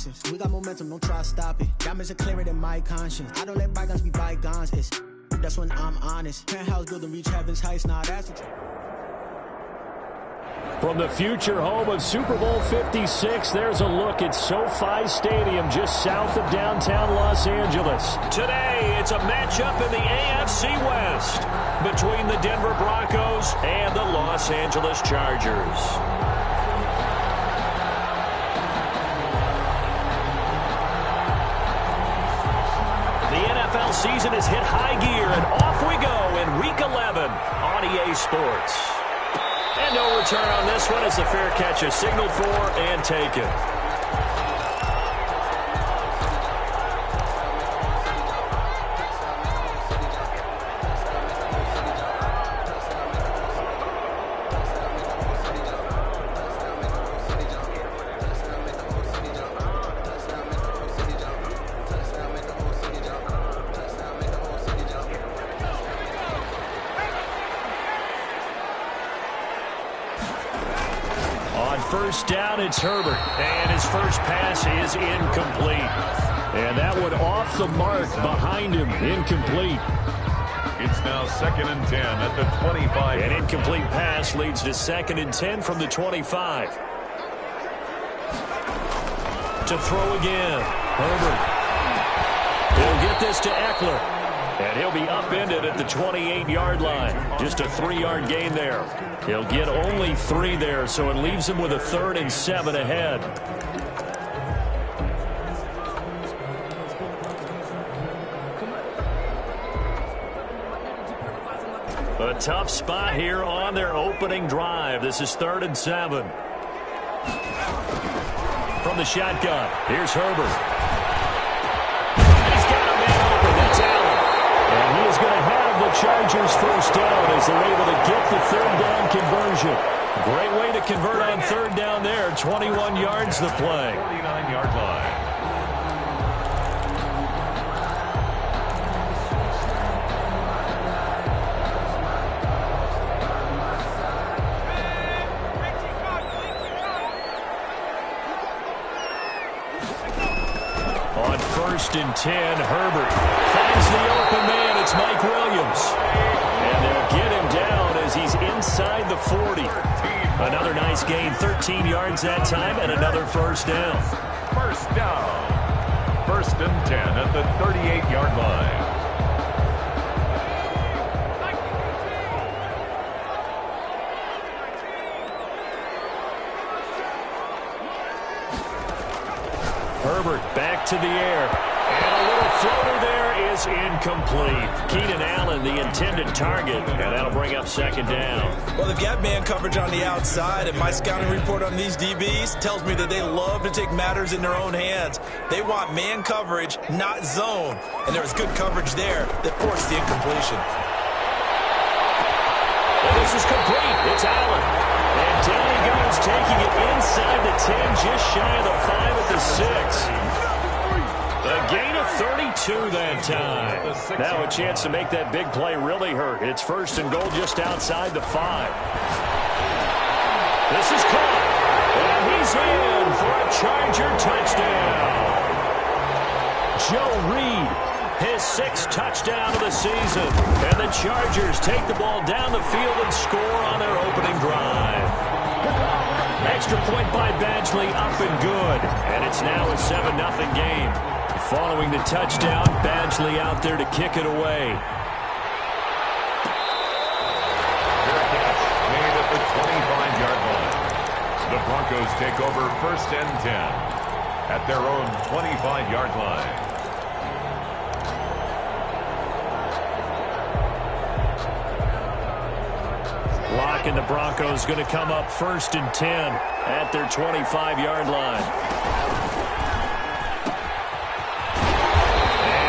options. We got momentum, don't try to stop it. Diamonds are clearer than my conscience. I don't let bygones be bygones. That's when I'm honest. Penthouse building, reach heaven's heights. Nah, that's the truth. From the future home of Super Bowl 56, there's a look at SoFi Stadium just south of downtown Los Angeles. Today, it's a matchup in the AFC West between the Denver Broncos and the Los Angeles Chargers. The NFL season has hit high gear, and off we go in Week 11 on EA Sports. And no return on this one as the fair catch is signaled for and taken. First down, it's Herbert, and his first pass is incomplete. And that one off the mark behind him, incomplete. It's now 2nd and 10 at the 25. An incomplete pass leads to 2nd and 10 from the 25. To throw again, Herbert. He'll get this to Eckler. And he'll be upended at the 28-yard line. Just a 3-yard gain there. He'll get only 3 there, so it leaves him with a 3rd and 7 ahead. A tough spot here on their opening drive. This is 3rd and 7. From the shotgun, here's Herbert. He's got a man open. That's Allen. And he is going to have the Chargers first down as they're able to get the 3rd down conversion. Great way to convert on 3rd down there. 21 yards the play. 49-yard line. On 1st and 10, Herbert finds the open man. It's Mike Williams. And they'll get him down as he's inside the 40. Another nice gain, 13 yards that time, and another first down. First down. 1st and 10 at the 38-yard line. Herbert back to the air. And a little floater there is incomplete. Keenan Allen, the intended target, and that'll bring up 2nd down. Well, they've got man coverage on the outside, and my scouting report on these DBs tells me that they love to take matters in their own hands. They want man coverage, not zone. And there was good coverage there that forced the incompletion. And this is complete. It's Allen. And down he goes, taking it inside the 10, just shy of the 5 at the 6. A gain of 32 that time. Now a chance to make that big play really hurt. It's 1st and goal just outside the 5. This is caught. And he's in for a Charger touchdown. Joe Reed, his 6th touchdown of the season. And the Chargers take the ball down the field and score on their opening drive. Extra point by Badgley, up and good. And it's now a 7-0 game. Following the touchdown, Badgley out there to kick it away. Fair catch made at the 25-yard line. The Broncos take over 1st and 10 at their own 25-yard line. Lock and the Broncos going to come up 1st and 10 at their 25-yard line.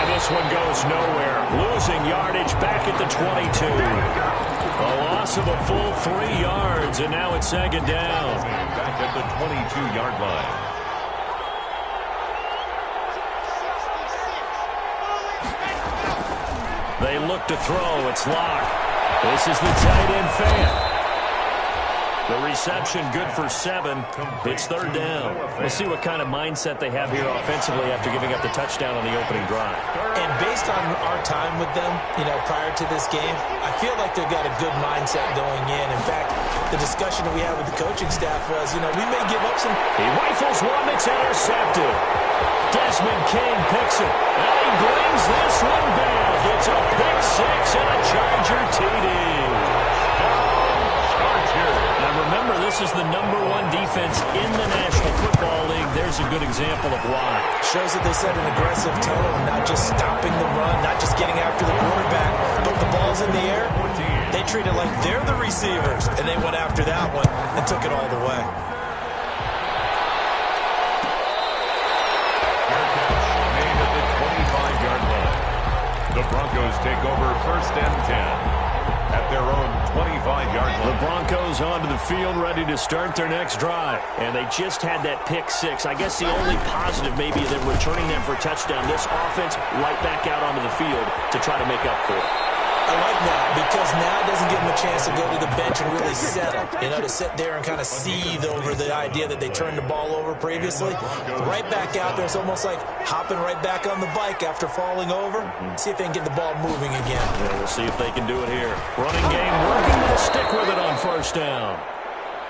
And this one goes nowhere. Losing yardage back at the 22. A loss of a full 3 yards, and now it's 2nd down. Back at the 22-yard line. They look to throw. It's Locke. This is the tight end fan. The reception good for 7. It's third down. We'll see what kind of mindset they have here offensively after giving up the touchdown on the opening drive. And based on our time with them, prior to this game, I feel like they've got a good mindset going in. In fact, the discussion that we had with the coaching staff was, we may give up some. He rifles one that's intercepted. Desmond King picks it, and he brings this one back. It's a pick 6 and a Charger TD. Now remember, this is the #1 defense in the National Football League. There's a good example of why. Shows that they set an aggressive tone, not just stopping the run, not just getting after the quarterback, but the ball's in the air. They treat it like they're the receivers, and they went after that one and took it all the way. Made at the 25-yard line. The Broncos take over first and 10. At their own 25-yard line. The Broncos onto the field, ready to start their next drive. And they just had that pick 6. I guess the only positive maybe them returning them for a touchdown. This offense right back out onto the field to try to make up for it. I like that because now it doesn't give them a chance to go to the bench and really settle. To sit there and kind of seethe over the idea that they turned the ball over previously. Right back out there. It's almost like hopping right back on the bike after falling over. See if they can get the ball moving again. Yeah, we'll see if they can do it here. Running game working. They'll stick with it on first down.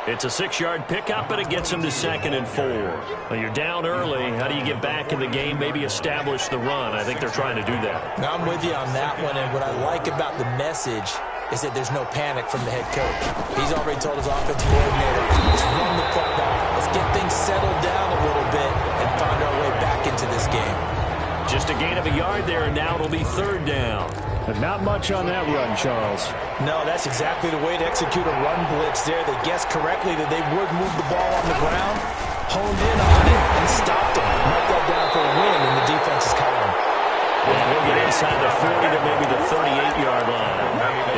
It's a 6-yard pickup, but it gets them to 2nd and 4. Well, you're down early. How do you get back in the game, maybe establish the run? I think they're trying to do that. Now, I'm with you on that one, and what I like about the message is that there's no panic from the head coach. He's already told his offensive coordinator, let's run the football. Let's get things settled down a little bit and find our way back into this game. Just a gain of a yard there, and now it'll be third down. But not much on that run, Charles. No, that's exactly the way to execute a run blitz there. They guessed correctly that they would move the ball on the ground, honed in on it, and stopped them. Marked that down for a win in the defense's column. And he'll get inside the 40 to maybe the 38-yard line.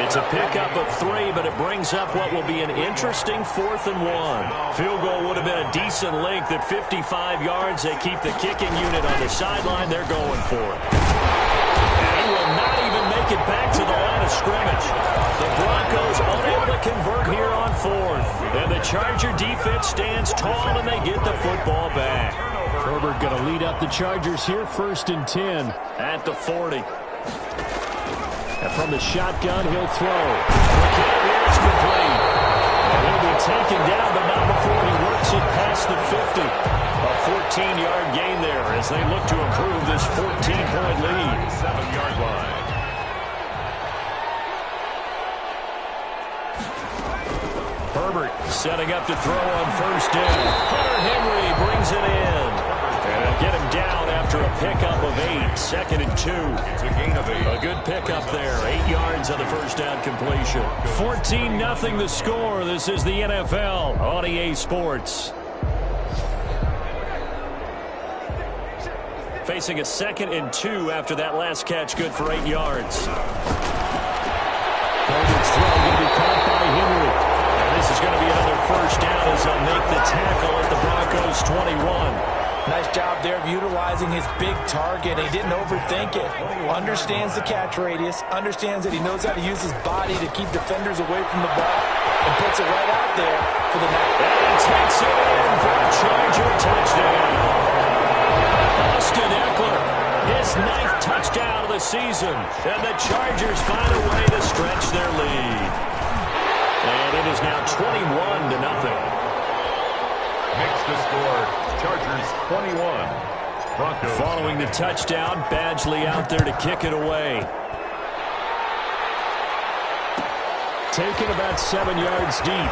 It's a pickup of 3, but it brings up what will be an interesting 4th and 1. Field goal would have been a decent length at 55 yards. They keep the kicking unit on the sideline. They're going for it. And he will not even make it back to the line of scrimmage. The Broncos unable to convert here on 4th. And the Charger defense stands tall, and they get the football back. Herbert going to lead up the Chargers here, 1st and 10. At the 40. And from the shotgun, he'll throw. The kick is complete. And he'll be taken down, but not before he works it past the 50. A 14-yard gain there as they look to improve this 14-point lead. 7-yard line. Herbert setting up to throw on first down. Hunter Henry brings it in. And they'll get him down after a pickup of 8. 2nd and 2. It's a gain of 8. A good pickup there. 8 yards on the first down completion. 14-0 the score. This is the NFL on EA Sports. Facing a 2nd and 2 after that last catch. Good for 8 yards. Herbert's throw going to be caught by Henry. This is going to be another first down as they'll make the tackle at the Broncos 21. Nice job there of utilizing his big target. He didn't overthink it. Understands the catch radius. Understands that he knows how to use his body to keep defenders away from the ball. And puts it right out there for the next. And he takes it in for a Charger touchdown. Austin Eckler, his 9th touchdown of the season. And the Chargers find a way to stretch their lead. And it is now 21-0. Makes the score. Chargers 21. Broncos. Following the touchdown, Badgley out there to kick it away. Taken about 7 yards deep.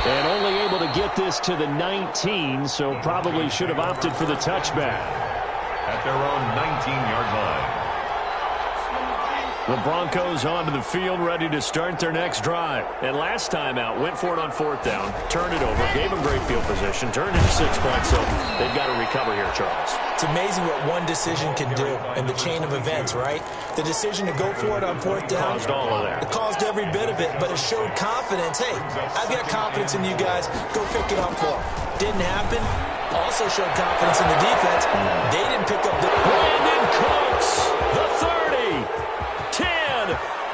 And only able to get this to the 19, so probably should have opted for the touchback. At their own 19-yard line. The Broncos onto the field, ready to start their next drive. And last time out, went for it on 4th down, turned it over, gave them great field position, turned into 6 points, so they've got to recover here, Charles. It's amazing what one decision can do in the chain of events, right? The decision to go for it on 4th down. Caused all of that. It caused every bit of it, but it showed confidence. Hey, I've got confidence in you guys. Go pick it up for them. Didn't happen. Also showed confidence in the defense. They didn't pick up the... Brandon Cooks, the 30.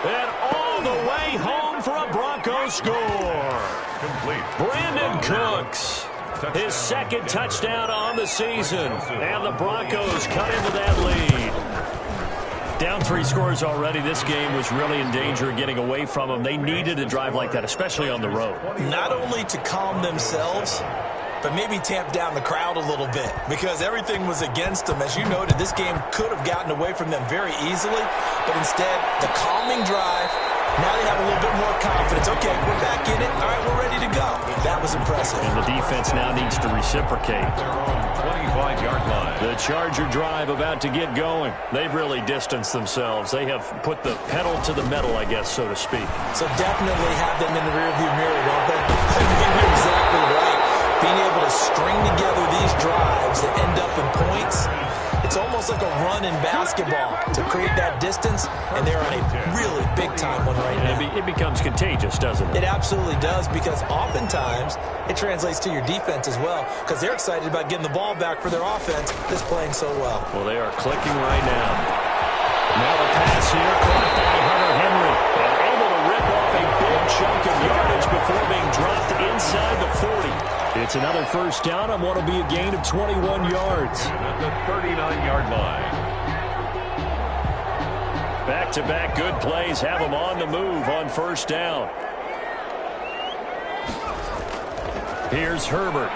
And all the way home for a Broncos score. Complete. Brandon Cooks, his second touchdown on the season. And the Broncos cut into that lead. Down 3 scores already. This game was really in danger of getting away from them. They needed a drive like that, especially on the road. Not only to calm themselves, but maybe tamp down the crowd a little bit because everything was against them. As you noted, this game could have gotten away from them very easily, but instead, the calming drive, now they have a little bit more confidence. Okay, we're back in it. All right, we're ready to go. That was impressive. And the defense now needs to reciprocate. Their own 25-yard line. The Charger drive about to get going. They've really distanced themselves. They have put the pedal to the metal, I guess, so to speak. So definitely have them in the rearview mirror, don't they? You're exactly right. Being able to string together these drives that end up in points, it's almost like a run in basketball to create that distance, and they're on a really big-time one right now. It becomes contagious, doesn't it? It absolutely does, because oftentimes it translates to your defense as well, because they're excited about getting the ball back for their offense that's playing so well. Well, they are clicking right now. Now the pass here, caught by Hunter Henry, and able to rip off a big chunk of yardage before being dropped inside the 40. It's another first down on what will be a gain of 21 yards. At the 39-yard line. Back-to-back good plays have them on the move on first down. Here's Herbert.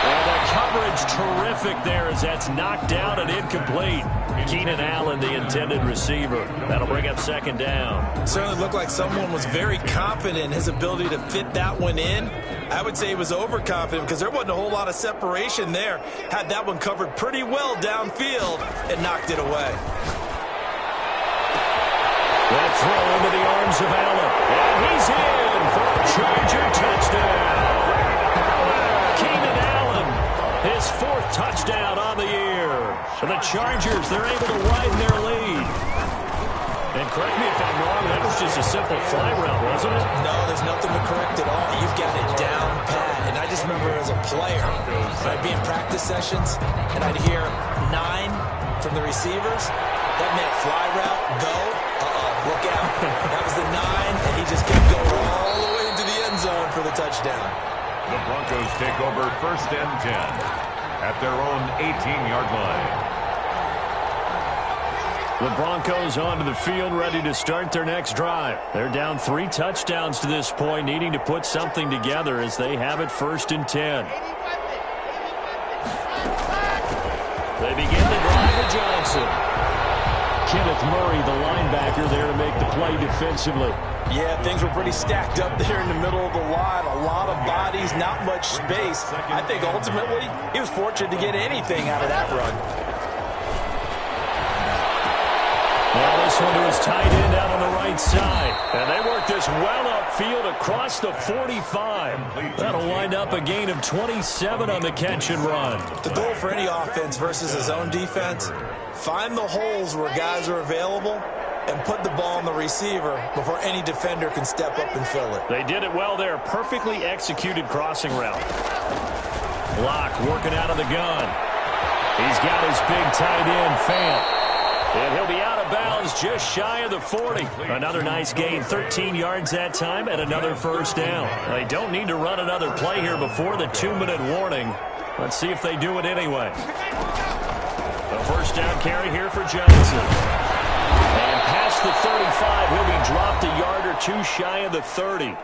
And the coverage terrific there as that's knocked down and incomplete. Keenan Allen, the intended receiver. That'll bring up second down. Certainly looked like someone was very confident in his ability to fit that one in. I would say he was overconfident because there wasn't a whole lot of separation there. Had that one covered pretty well downfield and knocked it away. That throw into the arms of Allen. And he's in for a Charger touchdown. Keenan Allen, his 4th touchdown on the year. And the Chargers, they're able to widen their lead. And correct me if I'm wrong, that was just a simple fly route, wasn't it? No, there's nothing to correct at all. You've got it down pat. And I just remember as a player, I'd be in practice sessions, and I'd hear 9 from the receivers. That meant fly route, go. Look out. That was the 9, and he just kept going all the way into the end zone for the touchdown. The Broncos take over first and 10 at their own 18-yard line. The Broncos onto the field, ready to start their next drive. They're down 3 touchdowns to this point, needing to put something together as they have it first and 10. They begin the drive with Johnson. Kenneth Murray, the linebacker, there to make the play defensively. Yeah, things were pretty stacked up there in the middle of the line. A lot of bodies, not much space. I think ultimately he was fortunate to get anything out of that run. Now this one to his tight end out on the right side. And they work this well upfield across the 45. That'll wind up a gain of 27 on the catch and run. The goal for any offense versus his own defense, find the holes where guys are available and put the ball on the receiver before any defender can step up and fill it. They did it well there. Perfectly executed crossing route. Locke working out of the gun. He's got his big tight end, Fant. And he'll be out of bounds just shy of the 40. Another nice gain, 13 yards that time, and another first down. They don't need to run another play here before the 2-minute warning. Let's see if they do it anyway. A first down carry here for Johnson. And past the 35, he'll be dropped a yard or 2 shy of the 30.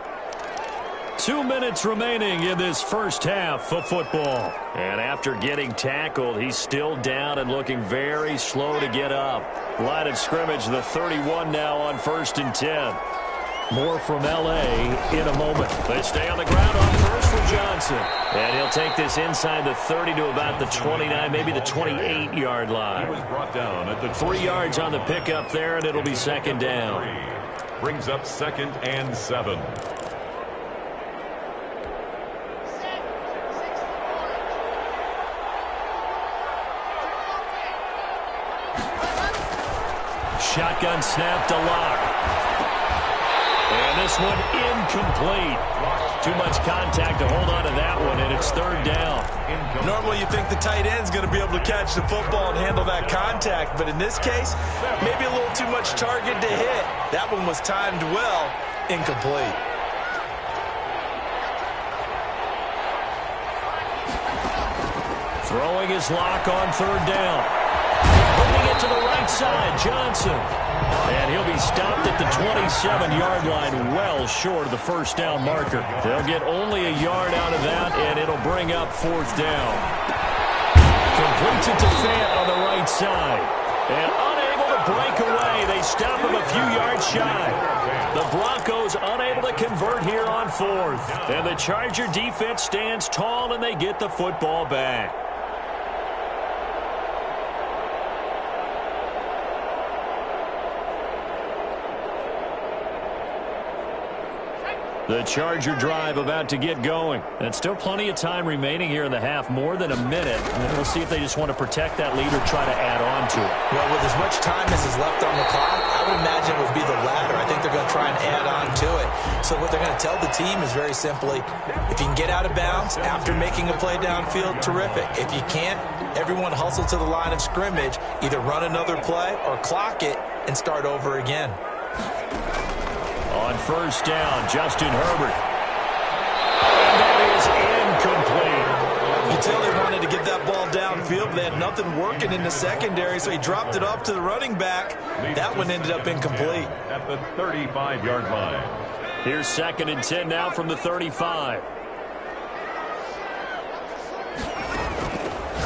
2 minutes remaining in this first half of football. And after getting tackled, he's still down and looking very slow to get up. Line of scrimmage, the 31 now on first and 10. More from L.A. in a moment. They stay on the ground on first for Johnson. And he'll take this inside the 30 to about the 29, maybe the 28-yard line. He was brought down at the 3 yards on the pickup there, and it'll be second down. Brings up 2nd and 7. Shotgun snap to Locke. And this one incomplete. too much contact to hold on to that one, and it's third down. Normally you think the tight end's going to be able to catch the football and handle that contact, but in this case, maybe a little too much target to hit. That one was timed well, incomplete. Throwing his lock on third down. Putting it to the right side, Johnson. And he'll be stopped at the 27-yard line, well short of the first down marker. They'll get only a yard out of that, and it'll bring up fourth down. Completes it to Fant on the right side. And unable to break away. They stop him a few yards shy. The Broncos unable to convert here on fourth. And the Charger defense stands tall, and they get the football back. The Charger drive about to get going. And still plenty of time remaining here in the half, more than a minute. And we'll see if they just want to protect that lead or try to add on to it. Well, with as much time as is left on the clock, I would imagine it would be the latter. I think they're going to try and add on to it. So what they're going to tell the team is very simply, if you can get out of bounds after making a play downfield, terrific. If you can't, everyone hustle to the line of scrimmage, either run another play or clock it and start over again. On first down, Justin Herbert. And that is incomplete. You can tell they wanted to get that ball downfield, but they had nothing working in the secondary, so he dropped it off to the running back. That one ended up incomplete. At the 35-yard line. Here's 2nd and 10 now from the 35.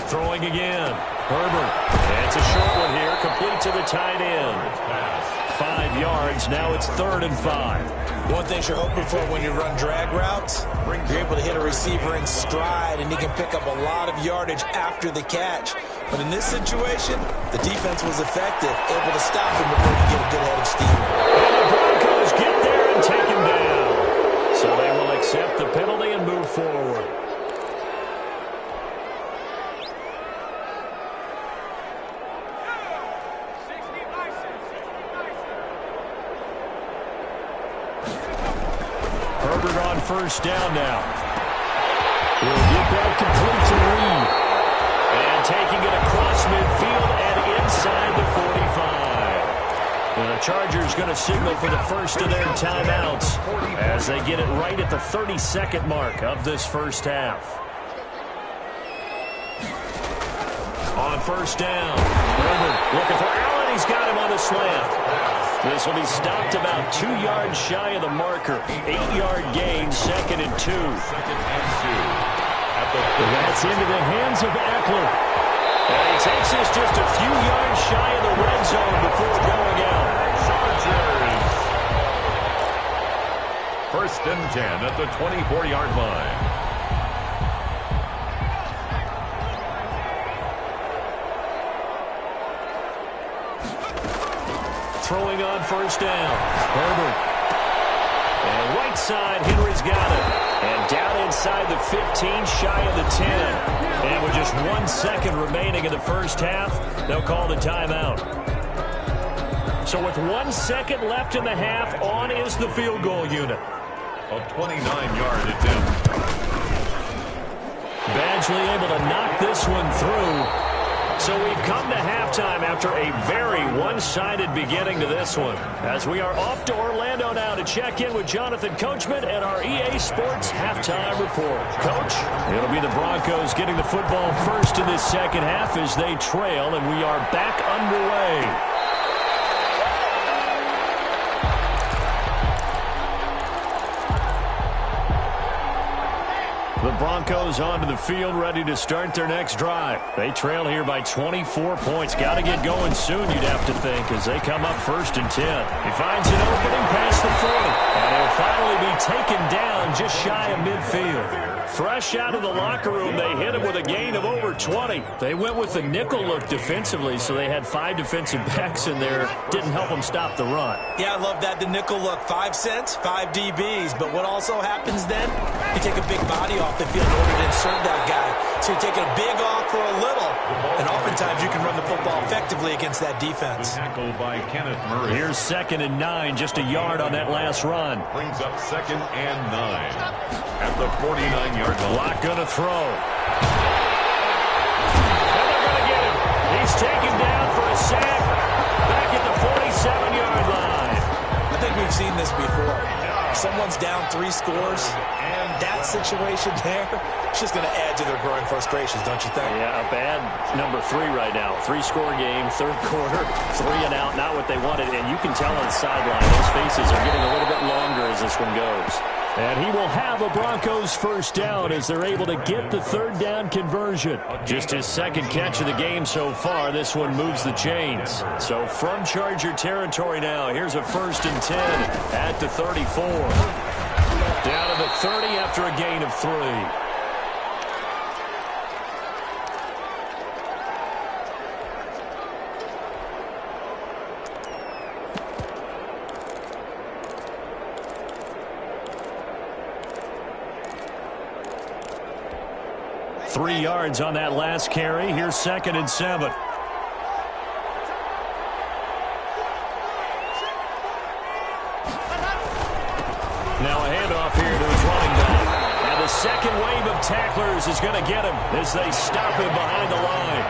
Throwing again. Herbert. And it's a short one here, complete to the tight end. 5 yards. Now it's 3rd and 5. One thing you're hoping for when you run drag routes, you're able to hit a receiver in stride, and he can pick up a lot of yardage after the catch. But in this situation, the defense was effective, able to stop him before he get a good head of steam. And the Broncos get there and take him down. So they will accept the penalty and move forward. Herbert on first down now. We'll get that complete to Reed. And taking it across midfield and inside the 45. And the Chargers going to signal for the first of their timeouts as they get it right at the 32nd mark of this first half. On first down, Herbert looking for Allen. He's got him on the slant. This will be stopped about 2 yards shy of the marker. 8-yard gain, 2nd and 2. That's into the hands of Eckler. And he takes this just a few yards shy of the red zone before going out. Chargers. 1st and 10 at the 24-yard line. Throwing on first down. Herbert. And right side, Henry's got it. And down inside the 15, shy of the 10. And with just 1 second remaining in the first half, they'll call the timeout. So with 1 second left in the half, on is the field goal unit. A 29-yard attempt. Badgley able to knock this one through. So we've come to halftime after a very one-sided beginning to this one. As we are off to Orlando now to check in with Jonathan Coachman and our EA Sports Halftime Report. Coach, it'll be the Broncos getting the football first in this second half as they trail, and we are back underway. The Broncos onto the field, ready to start their next drive. They trail here by 24 points. Got to get going soon, you'd have to think, as they come up 1st and 10. He finds an opening past the 40, and he'll finally be taken down just shy of midfield. fresh out of the locker room, they hit him with a gain of over 20. They went with the nickel look defensively, so they had 5 defensive backs in there. Didn't help them stop the run. Yeah, I love that, the nickel look. 5 cents, 5 DBs. But what also happens then? You take a big body off the field in order to insert that guy. So you're taking a big off for a little. And oftentimes you can run the football effectively against that defense. Tackled by Kenneth Murray. Here's 2nd and 9, just a yard on that last run. Brings up 2nd and 9 at the 49-yard line. Lock gonna throw. And they're gonna get him. He's taken down for a sack back at the 47-yard line. I think we've seen this before. Someone's down 3 scores. That situation there, it's just going to add to their growing frustrations, don't you think? Yeah, a bad number 3 right now. 3-score game, 3rd quarter, 3 and out, not what they wanted. And you can tell on the sideline, those faces are getting a little bit longer as this one goes. And he will have a Broncos first down as they're able to get the 3rd down conversion. Just his 2nd catch of the game so far. This one moves the chains. So from Charger territory now, here's a 1st and 10 at the 34. Down to the 30 after a gain of 3. Three yards on that last carry. Here's 2nd and 7. Now a handoff here to his running back. And the second wave of tacklers is going to get him as they stop him behind the line.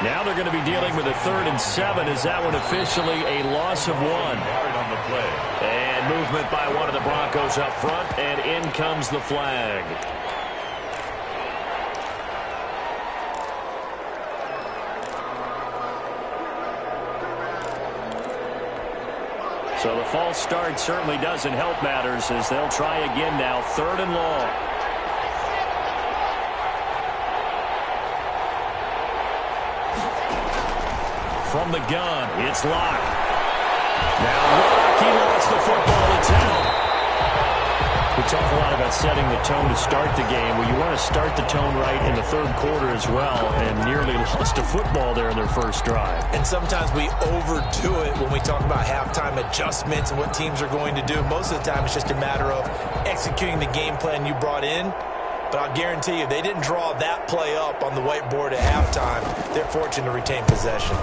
Now they're going to be dealing with a 3rd and 7. Is that one officially a loss of 1? On the play. And movement by one of the Broncos up front, and in comes the flag. So the false start certainly doesn't help matters as they'll try again now, 3rd and long. From the gun, it's Locke. Now Locke, he wants the football to town. We talk a lot about setting the tone to start the game. Well, you want to start the tone right in the 3rd quarter as well, and nearly lost a football there in their first drive. And sometimes we overdo it when we talk about halftime adjustments and what teams are going to do. Most of the time, it's just a matter of executing the game plan you brought in. But I'll guarantee you, they didn't draw that play up on the whiteboard at halftime. They're fortunate to retain possession.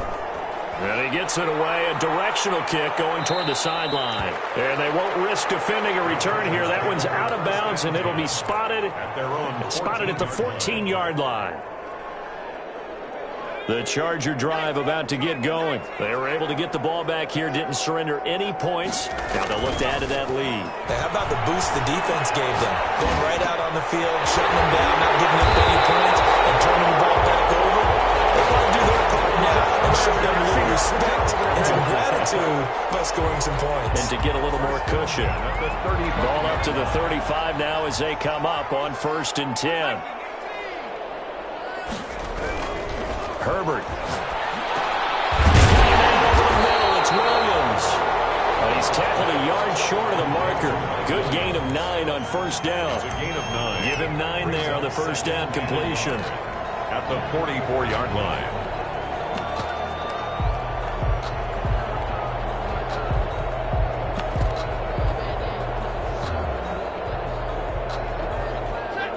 And he gets it away, a directional kick going toward the sideline. And they won't risk defending a return here. That one's out of bounds, and it'll be spotted at the 14-yard line. The Charger drive about to get going. They were able to get the ball back here, didn't surrender any points. Now they'll look to add to that lead. How about the boost the defense gave them? Going right out on the field, shutting them down, not giving up any points, and turning the ball back over. They want to do their part now and show them a little respect and some gratitude by scoring some points. And to get a little more cushion. Ball up to the 35 now as they come up on 1st and 10. Herbert. Over the middle, it's Williams. He's tackled a yard short of the marker. Good gain of 9 on 1st down. It's a gain of 9. Give him 9 there on the 1st down completion. At the 44-yard line.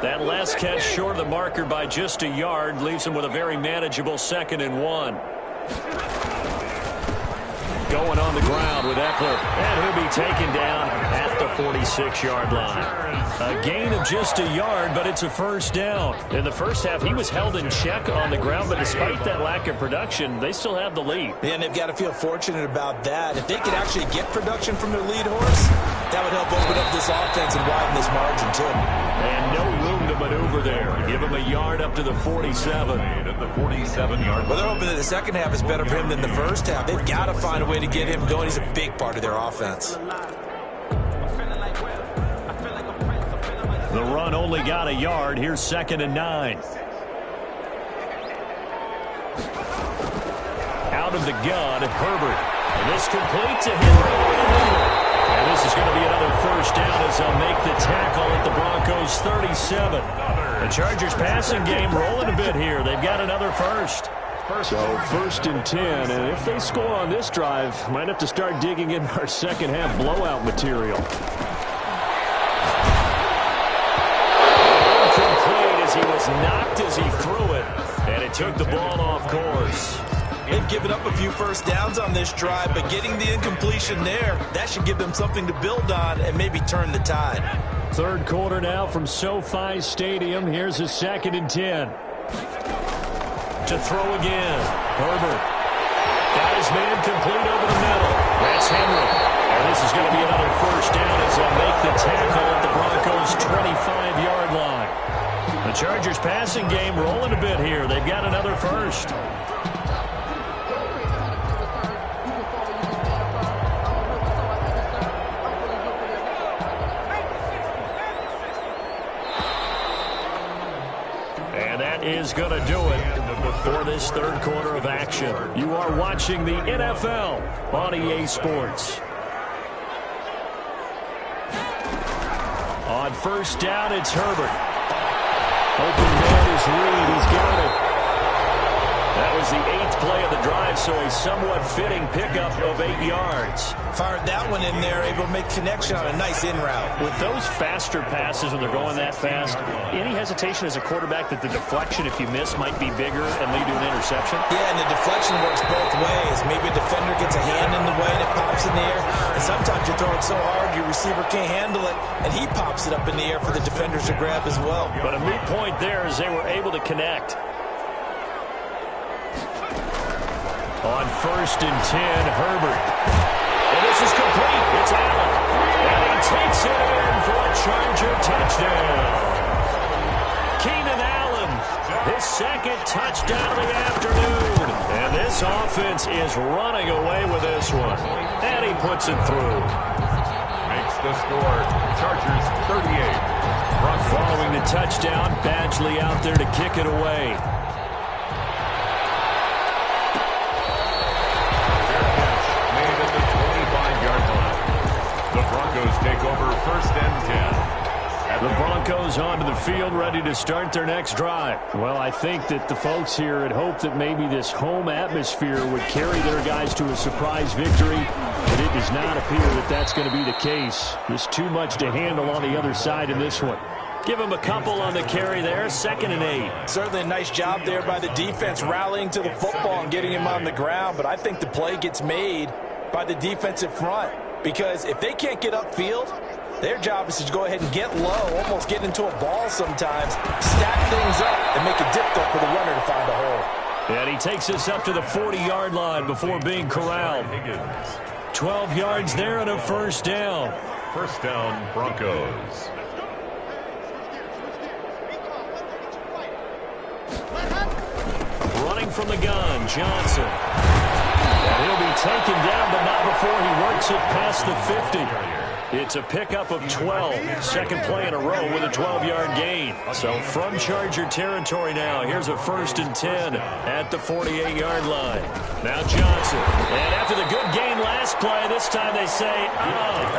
That last catch short of the marker by just a yard leaves him with a very manageable 2nd and 1. Going on the ground with Eckler, and he'll be taken down at the 46-yard line. A gain of just a yard, but it's a 1st down. In the first half, he was held in check on the ground, but despite that lack of production, they still have the lead. And they've got to feel fortunate about that. If they could actually get production from their lead horse, that would help open up this offense and widen this margin, too. And no room to maneuver there. Give him a yard up to the 47. At the 47-yard line. Well, they're hoping that the second half is better for him than the first half. They've got to find a way to get him going. He's a big part of their offense. The run only got a yard. Here's 2nd and 9. Out of the gun, Herbert. And this complete to him. And this is going to be another first down as they'll make the tackle at the Broncos' 37. The Chargers passing game rolling a bit here. They've got another first. So first and 10, and if they score on this drive, might have to start digging in our second half blowout material. Incomplete as he was knocked as he threw it, and it took the ball off course. They've given up a few first downs on this drive, but getting the incompletion there, that should give them something to build on and maybe turn the tide. Third quarter now from SoFi Stadium. Here's a 2nd and 10. To throw again. Herbert. Got his man complete over the middle. That's Henry. And this is going to be another first down as they'll make the tackle at the Broncos' 25-yard line. The Chargers passing game rolling a bit here. They've got another first. And that is going to do it for this third quarter of action. You are watching the NFL on EA Sports. On first down, it's Herbert. Open man is Reed. He's got it. That was the 8th play of the drive, so a somewhat fitting pickup of 8 yards. Fired that one in there, able to make connection on a nice in route. With those faster passes when they're going that fast, any hesitation as a quarterback that the deflection, if you miss, might be bigger and lead to an interception? Yeah, and the deflection works both ways. Maybe a defender gets a hand in the way and it pops in the air, and sometimes you throw it so hard your receiver can't handle it, and he pops it up in the air for the defenders to grab as well. But a moot point there is they were able to connect. On first and 10, Herbert. And this is complete. It's Allen. And he takes it in for a Charger touchdown. Keenan Allen, his second touchdown of the afternoon. And this offense is running away with this one. And he puts it through. Makes the score. Chargers 38. Following the touchdown, Badgley out there to kick it away. Take over first and 10. The Broncos onto the field, ready to start their next drive. Well, I think that the folks here had hoped that maybe this home atmosphere would carry their guys to a surprise victory, but it does not appear that that's going to be the case. There's too much to handle on the other side in this one. Give him a couple on the carry there, 2nd and 8. Certainly a nice job there by the defense rallying to the football and getting him on the ground, but I think the play gets made by the defensive front. Because if they can't get upfield, their job is to go ahead and get low, almost get into a ball sometimes, stack things up, and make it difficult for the runner to find a hole. And he takes us up to the 40-yard line before being corralled. 12 yards there and a first down. First down, Broncos. Running from the gun, Johnson. And he'll be taken down, but not before he works it past the 50. It's a pickup of 12. Second play in a row with a 12-yard gain. So from Charger territory now, here's a 1st and 10 at the 48-yard line. Now Johnson. And after the good gain last play, this time they say,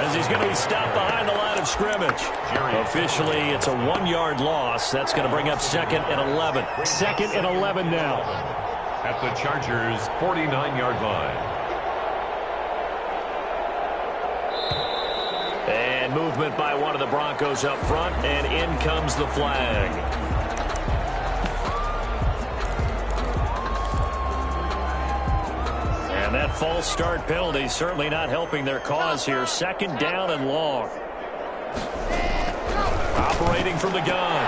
as he's going to be stopped behind the line of scrimmage. Officially, it's a 1-yard loss. That's going to bring up 2nd and 11. 2nd and 11 now. At the Chargers' 49-yard line. And movement by one of the Broncos up front, and in comes the flag. And that false start penalty certainly not helping their cause here. 2nd down and long. Operating from the gun.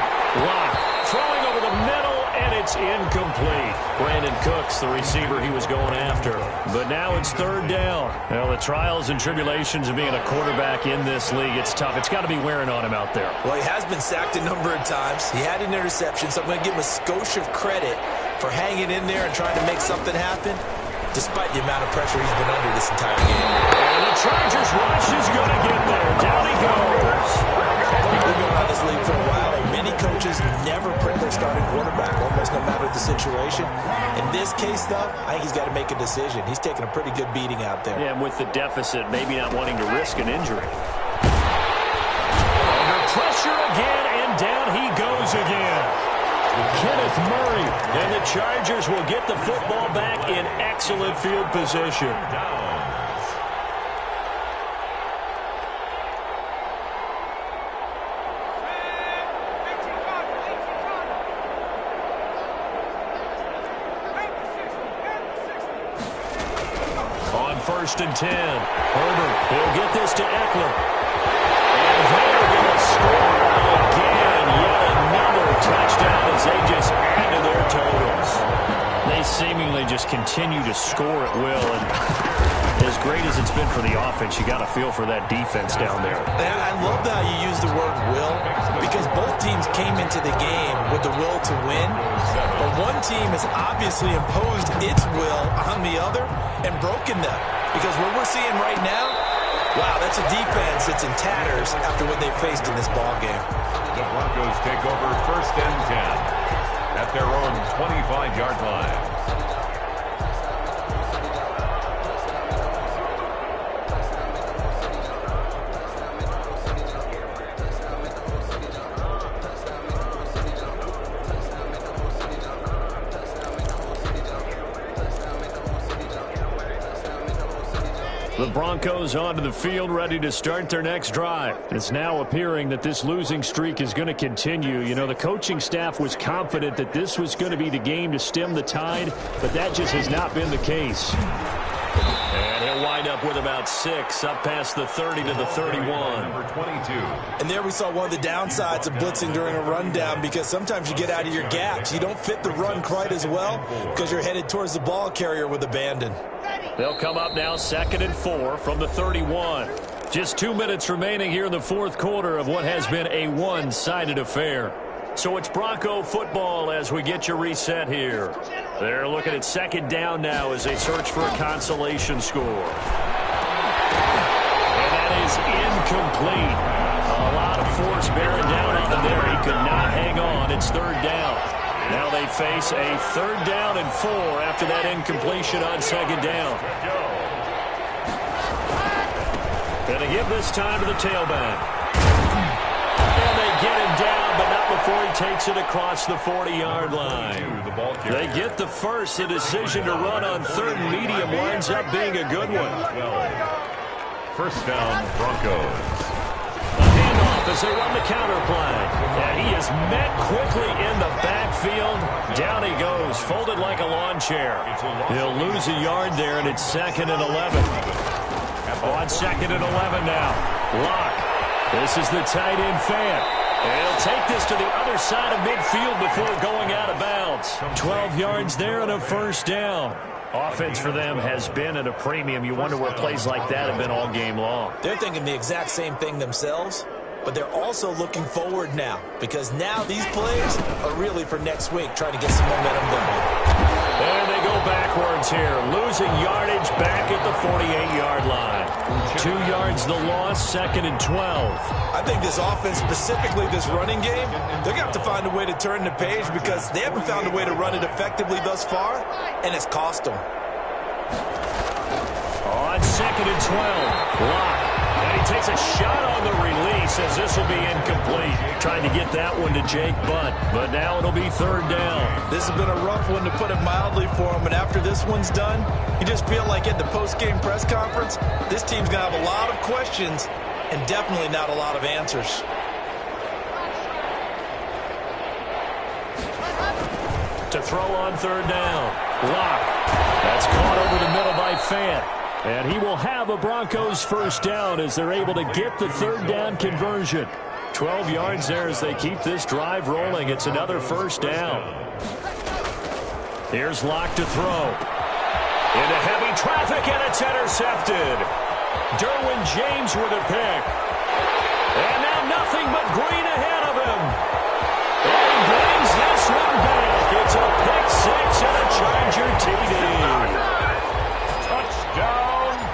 Lock. Throwing over the middle, and it's incomplete. Brandon Cooks, the receiver he was going after. But now it's 3rd down. Well, the trials and tribulations of being a quarterback in this league, it's tough. It's got to be wearing on him out there. Well, he has been sacked a number of times. He had an interception, so I'm going to give him a skosh of credit for hanging in there and trying to make something happen, despite the amount of pressure he's been under this entire game. And the Chargers rush is going to get there. Down he goes. We've been around this league for a while, and many coaches never print their starting quarterback. Almost no matter the situation. In this case, though, I think he's got to make a decision. He's taking a pretty good beating out there. Yeah, and with the deficit, maybe not wanting to risk an injury. Under pressure again, and down he goes again. Kenneth Murray, and the Chargers will get the football back in excellent field position. On 1st and 10, Herbert, he'll get this to Eckler. And they're going to score again. Yet another touchdown as they just add to their totals. They seemingly just continue to score at will. And as great as it's been for the offense, you got to feel for that defense down there. And I love how you use the word will, because both teams came into the game with the will to win. But one team has obviously imposed its will on the other and broken them. Because what we're seeing right now, wow, that's a defense that's in tatters after what they faced in this ball game. The Broncos take over 1st and 10 at their own 25-yard line. The Broncos onto the field, ready to start their next drive. It's now appearing that this losing streak is going to continue. You know, the coaching staff was confident that this was going to be the game to stem the tide, but that just has not been the case. And he'll wind up with about 6, up past the 30 to the 31. Number 22. And there we saw one of the downsides of blitzing during a rundown, because sometimes you get out of your gaps. You don't fit the run quite as well because you're headed towards the ball carrier with abandon. They'll come up now 2nd and 4 from the 31. Just 2 minutes remaining here in the 4th quarter of what has been a one-sided affair. So it's Bronco football as we get you reset here. They're looking at 2nd down now as they search for a consolation score. And that is incomplete. A lot of force bearing down on him there. He could not hang on. It's 3rd down. Now they face a 3rd down and 4 after that incompletion on 2nd down. Going to give this time to the tailback. And they get him down, but not before he takes it across the 40-yard line. They get the first. The decision to run on 3rd and medium winds up being a good one. 1st down, Broncos. As they run the counter play. And he is met quickly in the backfield. Down he goes, folded like a lawn chair. He'll lose a yard there, and it's 2nd and 11. On 2nd and 11 now. Locke. This is the tight end fan. And he'll take this to the other side of midfield before going out of bounds. 12 yards there and a 1st down. Offense for them has been at a premium. You wonder where plays like that have been all game long. They're thinking the exact same thing themselves, but they're also looking forward now, because now these plays are really for next week, trying to get some momentum going. And they go backwards here, losing yardage back at the 48-yard line. 2 yards the loss, 2nd and 12. I think this offense, specifically this running game, they're going to have to find a way to turn the page, because they haven't found a way to run it effectively thus far, and it's cost them. On 2nd and 12, Locke. And he takes a shot on the release as this will be incomplete. Trying to get that one to Jake Butt, but now it'll be 3rd down. This has been a rough one, to put it mildly, for him, and after this one's done, you just feel like at the post-game press conference, this team's going to have a lot of questions and definitely not a lot of answers. To throw on 3rd down, Locke. That's caught over the middle by Fant. And he will have a Broncos 1st down as they're able to get the 3rd down conversion. 12 yards there as they keep this drive rolling. It's another 1st down. Here's Locke to throw. Into heavy traffic, and it's intercepted. Derwin James with a pick. And now nothing but green ahead of him. And he brings this one back. It's a pick 6 and a Charger TD.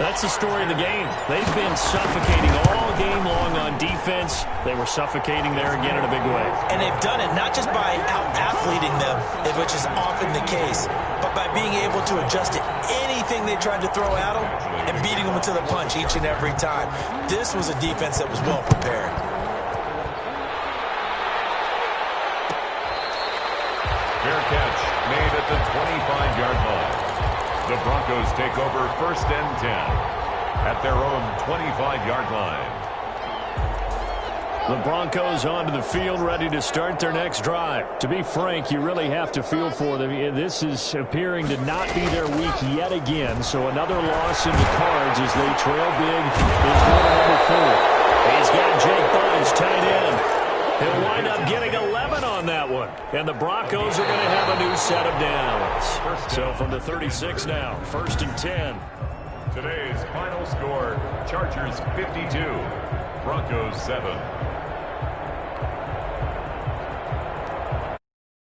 That's the story of the game. They've been suffocating all game long on defense. They were suffocating there again in a big way. And they've done it not just by out depleting them, which is often the case. But by being able to adjust to anything they tried to throw at them and beating them into the punch each and every time, this was a defense that was well prepared. Fair catch made at the 25-yard line. The Broncos take over 1st and 10 at their own 25-yard line. The Broncos onto the field, ready to start their next drive. To be frank, you really have to feel for them. This is appearing to not be their week yet again, so another loss in the cards as they trail big in quarter number 4. He's got Jake Buns tight end. He'll wind up getting 11 on that one, and the Broncos are going to have a new set of downs. So from the 36 now, 1st and 10. Today's final score, Chargers 52, Broncos 7.